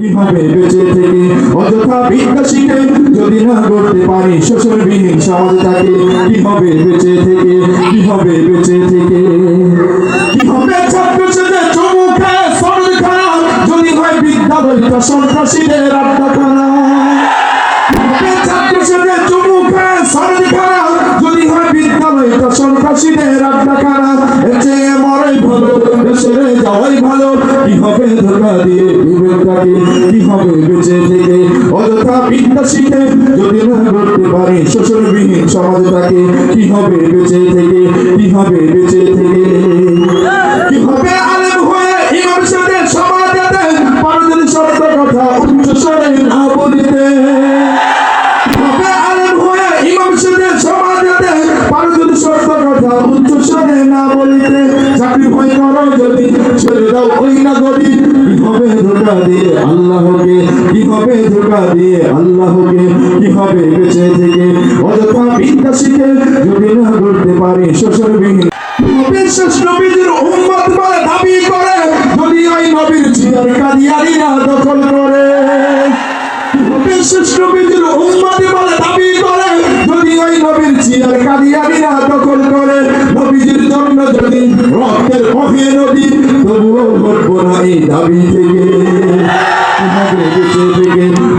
কি হবে বেঁচে থেকে অযথা বিদ্যা শিখে যদি না করতে পারি শোষণবিহীন সমাজটাকে কি হবে বেঁচে থেকে কি হবে বেঁচে থেকে কি হবে ছাত্র সেজে চমুকে সরল খারাপ যদি হয় বিদ্যালয়টা সন্ত্রাসীদের আড্ডাখানা ছাত্র সেজে চমুকে সরল খারাপ যদি হয় বিদ্যালয়টা সন্ত্রাসীদের আড্ডাখানা এর চেয়ে মরাই ভালো দেশে যাওয়াই ভালো কি হবে ধোকা দিয়ে বিবেকটাকে কি হবে বেঁচে থেকে অযথা বিদ্যা শিখে যদি না করতে পারি শোষণবিহীন সমাজটাকে কি হবে বেঁচে থেকে কি হবে বেঁচে থেকে কি হবে আলেম হয়ে ইমাম সাথে সমাজেতে পারদের সত্য কথা উচ্চ স্বরে না বলিতে হবে আলেম হয়ে ইমাম সাথে সমাজেতে পারদের সত্য কথা উচ্চ স্বরে না বলিতে চাকরি ভয় করো যদি ছেড়ে দাও ওই না গদি কি হবে ধোকা দিয়ে আল্লাহকে কি হবে ধোকা দিয়ে আল্লাহকে কি হবে বেঁচে থেকে অযথা বিদ্যা শিখে যদি না করতে পারি শোষণবিহীন বিশ্বাস নবীর উম্মত বলে দাবি করে যদি ওই নবীর জিয়ার কাদিয়ারিরা দখল করে বিশ্বাস নবীর উম্মত বলে দাবি করে যদি ওই নবীর জিয়ার কাদিয়ারিরা দখল করে নবীজির জন্য যদি রক্তের বহে নদী তবুও ঘটবো না এই দাবি থেকে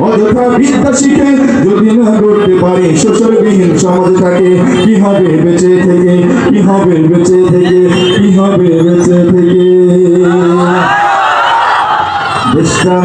অযথা বিদ্যা শিখে যদি না করতে পারি শোষণবিহীন সমাজটাকে কি হবে বেঁচে থেকে কি হবে বেঁচে থেকে কি হবে বেঁচে থেকে দেশটা